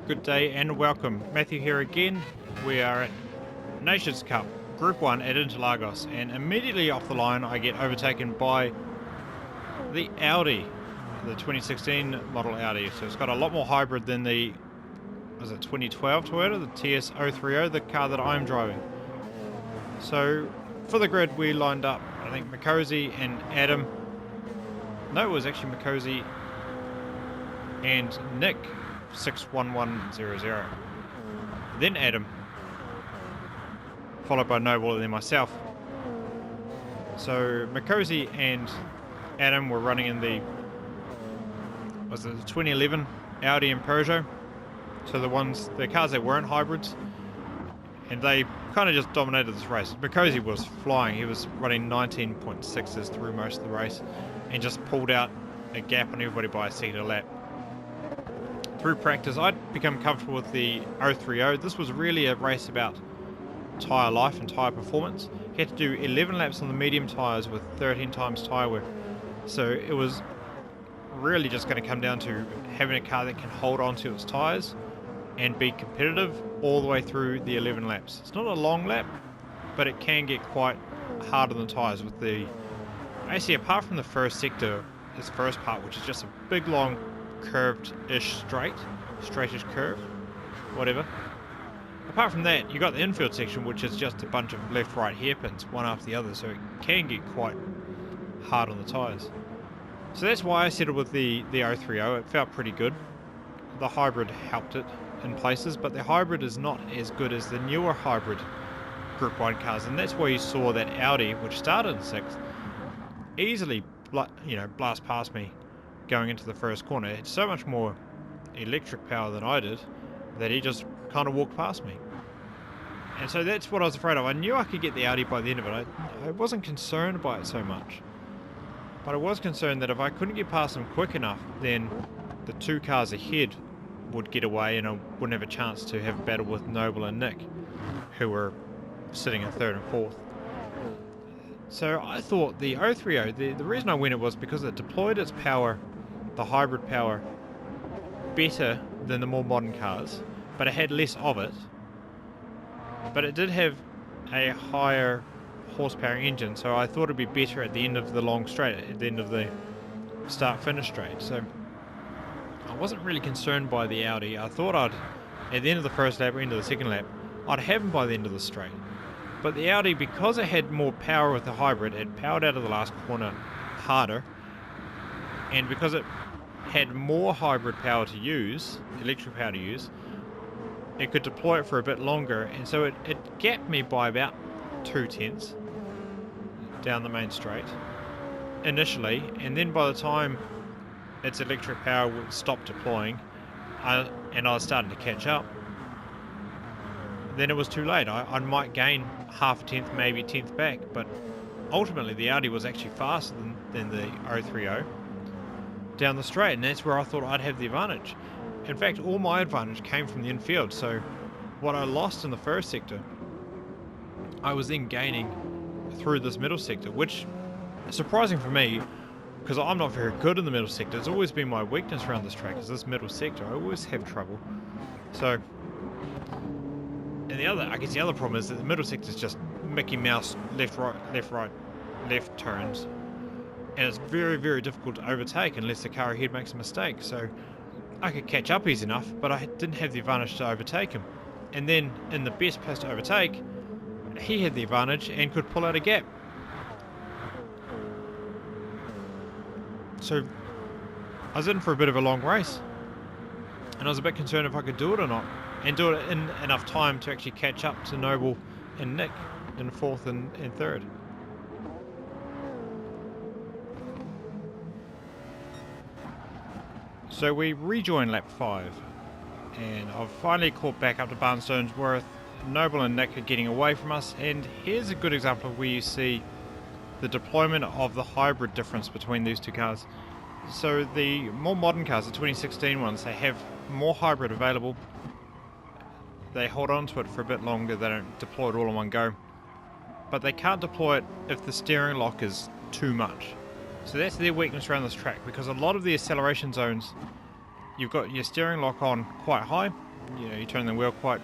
Good day and welcome. Matthew here again. We are at Nations Cup, Group 1 at Interlagos, and immediately off the line I get overtaken by the Audi, the 2016 model Audi. So it's got a lot more hybrid than the, was it 2012 Toyota, the TS030, the car that I'm driving. So for the grid we lined up, I think Mikosi and Adam, no it was actually Mikosi and Nick, 61100. Then Adam, followed by Noble and then myself. So Mikosi and Adam were running in the 2011 Audi and Peugeot. So the cars that weren't hybrids, and they kind of just dominated this race. Mikosi was flying. He was running 19.6s through most of the race and just pulled out a gap on everybody by a second a lap. Through practice, I'd become comfortable with the 030. This was really a race about tyre life and tyre performance. He had to do 11 laps on the medium tyres with 13 times tyre wear. So it was really just going to come down to having a car that can hold on to its tyres and be competitive all the way through the 11 laps. It's not a long lap, but it can get quite hard on the tyres with the... Actually, apart from the first sector, this first part, which is just a big long curved-ish straightish curve, whatever. Apart from that, you got the infield section, which is just a bunch of left-right hairpins, one after the other, so it can get quite hard on the tyres. So that's why I settled with the 030. It felt pretty good. The hybrid helped it in places, but the hybrid is not as good as the newer hybrid Group 1 cars, and that's why you saw that Audi, which started in 6th, easily blast past me going into the first corner. It had so much more electric power than I did that he just kind of walked past me. And so that's what I was afraid of. I knew I could get the Audi by the end of it. I wasn't concerned by it so much. But I was concerned that if I couldn't get past him quick enough, then the two cars ahead would get away and I wouldn't have a chance to have a battle with Noble and Nick, who were sitting in 3rd and 4th. So I thought the 030, the reason I went it was because it deployed its power, the hybrid power, better than the more modern cars, but it had less of it. But it did have a higher horsepower engine, so I thought it'd be better at the end of the long straight, at the end of the start-finish straight. So I wasn't really concerned by the Audi. I thought at the end of the first lap or end of the second lap, I'd have him by the end of the straight. But the Audi, because it had more power with the hybrid, it powered out of the last corner harder, and because it had more hybrid power to use, electric power to use, it could deploy it for a bit longer, and so it gapped me by about 2/10 down the main straight initially, and then by the time its electric power would stop deploying and I was starting to catch up, then it was too late. I might gain half a tenth, maybe a tenth back, but ultimately the Audi was actually faster than the 030 down the straight, and that's where I thought I'd have the advantage. In fact, all my advantage came from the infield, so what I lost in the first sector, I was then gaining through this middle sector, which is surprising for me, because I'm not very good in the middle sector. It's always been my weakness around this track, is this middle sector. I always have trouble. So, and the other problem is that the middle sector is just Mickey Mouse, left, right, left turns. And it's very, very difficult to overtake unless the car ahead makes a mistake. So I could catch up easy enough, but I didn't have the advantage to overtake him. And then in the best place to overtake, he had the advantage and could pull out a gap. So I was in for a bit of a long race, and I was a bit concerned if I could do it or not, and do it in enough time to actually catch up to Noble and Nick in 4th and 3rd. So we rejoin lap 5, and I've finally caught back up to Barnstone's Worth. Noble and Nick are getting away from us, and here's a good example of where you see the deployment of the hybrid difference between these two cars. So the more modern cars, the 2016 ones, they have more hybrid available. They hold on to it for a bit longer, they don't deploy it all in one go. But they can't deploy it if the steering lock is too much. So that's their weakness around this track, because a lot of the acceleration zones, you've got your steering lock on quite high, you turn the wheel quite,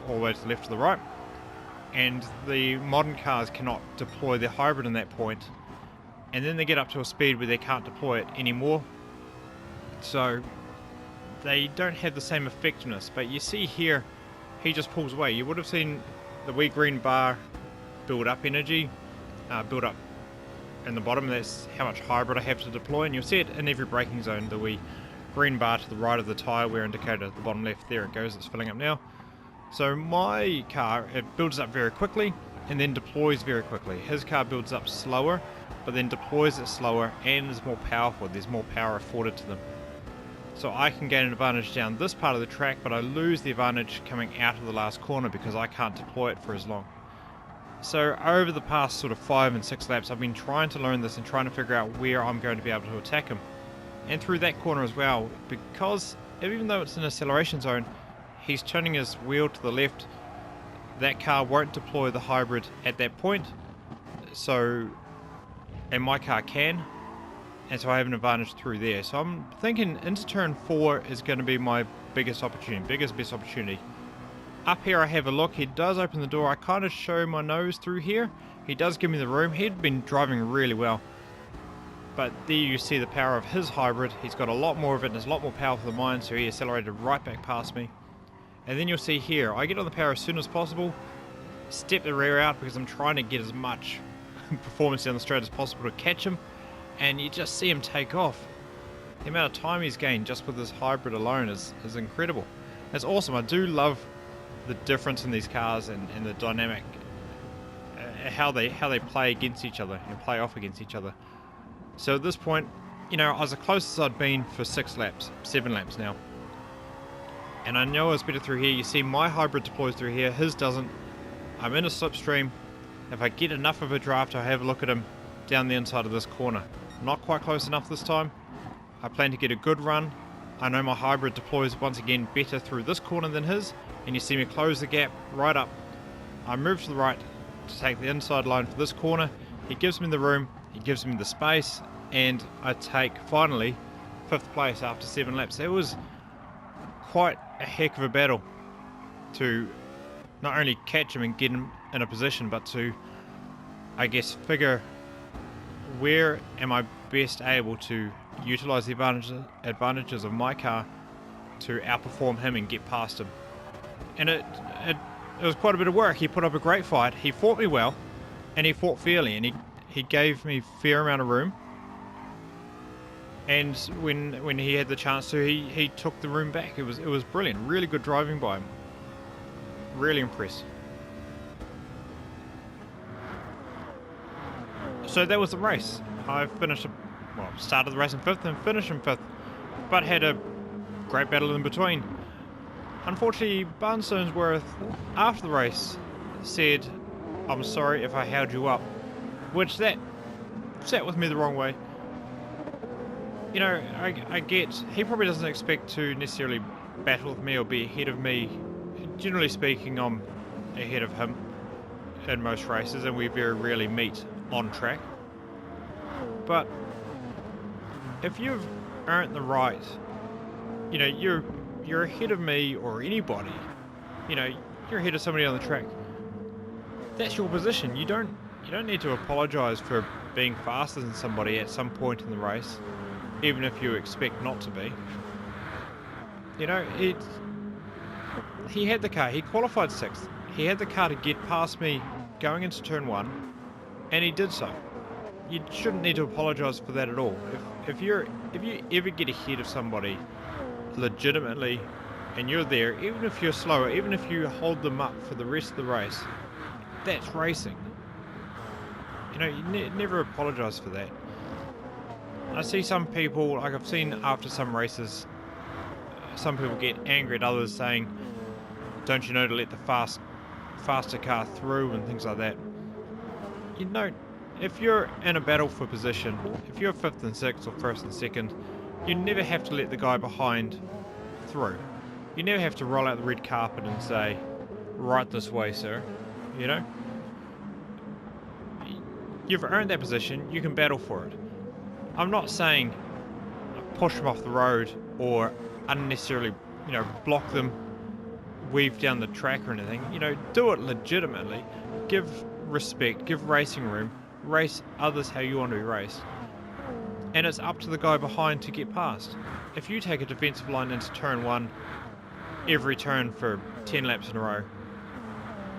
all the way to the left to the right. And the modern cars cannot deploy their hybrid in that point, and then they get up to a speed where they can't deploy it anymore, so they don't have the same effectiveness. But you see here, he just pulls away. You would have seen the wee green bar build up energy, build up in the bottom. That's how much hybrid I have to deploy, and you'll see it in every braking zone, the wee green bar to the right of the tyre wear indicator at the bottom left. There it goes, it's filling up now. So my car, it builds up very quickly and then deploys very quickly. His car builds up slower, but then deploys it slower and is more powerful. There's more power afforded to them. So I can gain an advantage down this part of the track, but I lose the advantage coming out of the last corner because I can't deploy it for as long. So over the past sort of 5 and 6 laps, I've been trying to learn this and trying to figure out where I'm going to be able to attack him. And through that corner as well, because even though it's an acceleration zone, he's turning his wheel to the left. That car won't deploy the hybrid at that point, and my car can, and so I have an advantage through there. So I'm thinking into turn 4 is going to be my best opportunity. Up here I have a look. He does open the door. I kind of show my nose through here. He does give me the room. He'd been driving really well, but there you see the power of his hybrid. He's got a lot more of it and is a lot more powerful than mine, so he accelerated right back past me. And then you'll see here, I get on the power as soon as possible, step the rear out because I'm trying to get as much performance down the straight as possible to catch him, and you just see him take off. The amount of time he's gained just with this hybrid alone is incredible. It's awesome. I do love the difference in these cars and the dynamic, how they play against each other and play off against each other. So at this point, I was the closest I'd been for 7 laps now. And I know I was better through here. You see my hybrid deploys through here, his doesn't. I'm in a slipstream. If I get enough of a draft, I'll have a look at him down the inside of this corner. Not quite close enough this time. I plan to get a good run. I know my hybrid deploys once again better through this corner than his, and you see me close the gap right up. I move to the right to take the inside line for this corner. He gives me the room, he gives me the space, and I take, finally, 5th place after 7 laps. It was quite a heck of a battle to not only catch him and get him in a position, but to, I guess, figure where am I best able to utilize the advantages of my car to outperform him and get past him. And it was quite a bit of work. He put up a great fight. He fought me well, and he fought fairly, and he gave me a fair amount of room. And when he had the chance to, he took the room back. It was brilliant. Really good driving by him. Really impressed. So that was the race. I started the race in 5th and finished in 5th, but had a great battle in between. Unfortunately, Barnstonesworth, after the race, said, "I'm sorry if I held you up," which that sat with me the wrong way. I get, he probably doesn't expect to necessarily battle with me or be ahead of me. Generally speaking, I'm ahead of him in most races, and we very rarely meet on track. But if you've earned the right, you're ahead of me or anybody, you're ahead of somebody on the track. That's your position. You don't need to apologise for being faster than somebody at some point in the race, even if you expect not to be. He had the car. He qualified 6th. He had the car to get past me going into turn 1, and he did so. You shouldn't need to apologise for that at all. If you ever get ahead of somebody legitimately, and you're there, even if you're slower, even if you hold them up for the rest of the race, that's racing. You never apologise for that. I see some people, like I've seen after some races, some people get angry at others saying, "Don't you know to let the faster car through," and things like that. If you're in a battle for position, if you're 5th and 6th or 1st and 2nd, you never have to let the guy behind through. You never have to roll out the red carpet and say, "Right this way, sir." You've earned that position, you can battle for it. I'm not saying push him off the road or unnecessarily you know, block them, weave down the track or anything. You know, do it legitimately. Give respect, give racing room, race others how you want to be raced. And it's up to the guy behind to get past. If you take a defensive line into turn 1 every turn for 10 laps in a row,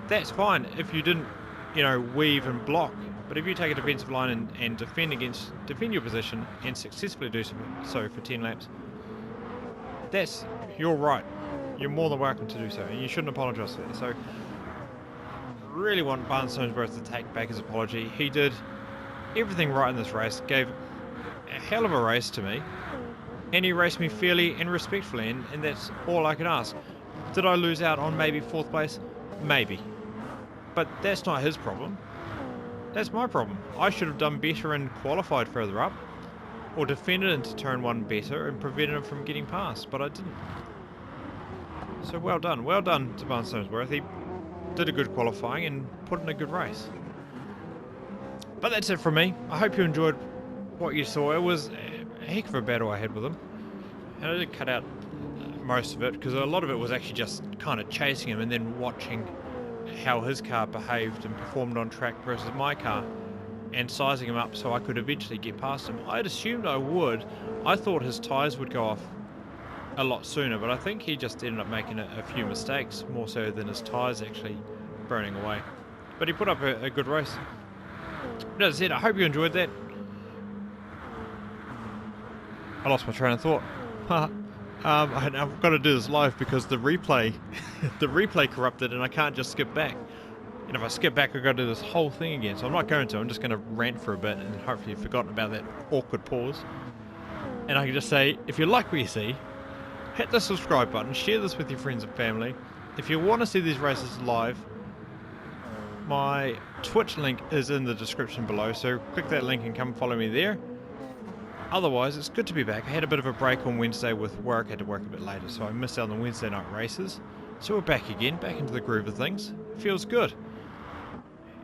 that's fine if you didn't, you know, weave and block. But if you take a defensive line and defend your position and successfully do so for 10 laps, that's your right. You're more than welcome to do so, and you shouldn't apologise for that. So, really want Barnes-Stoneborough to take back his apology. He did everything right in this race, gave a hell of a race to me, and he raced me fairly and respectfully, and that's all I can ask. Did I lose out on maybe 4th place? Maybe. But that's not his problem. That's my problem. I should have done better and qualified further up, or defended into turn 1 better and prevented him from getting past, but I didn't. So well done to Barnes-Stoneborough. He did a good qualifying and put in a good race. But that's it from me. I hope you enjoyed what you saw. It was a heck of a battle I had with him, and I did cut out most of it because a lot of it was actually just kind of chasing him and then watching how his car behaved and performed on track versus my car, and sizing him up so I could eventually get past him. I'd assumed I would. I thought his tyres would go off a lot sooner, but I think he just ended up making a few mistakes, more so than his tyres actually burning away. But he put up a good race. But as I said, I hope you enjoyed that. I lost my train of thought. I've got to do this live because the replay corrupted, and I can't just skip back. And if I skip back, I've got to do this whole thing again. So I'm not going to. I'm just going to rant for a bit, and hopefully you've forgotten about that awkward pause. And I can just say, if you like what you see, hit the subscribe button, share this with your friends and family. If you want to see these races live, my Twitch link is in the description below, so click that link and come follow me there. Otherwise, it's good to be back. I had a bit of a break on Wednesday with work. I had to work a bit later, so I missed out on the Wednesday night races. So we're back again, back into the groove of things. Feels good.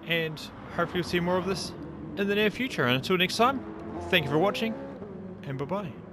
And hopefully you'll see more of this in the near future. And until next time, thank you for watching, and bye-bye.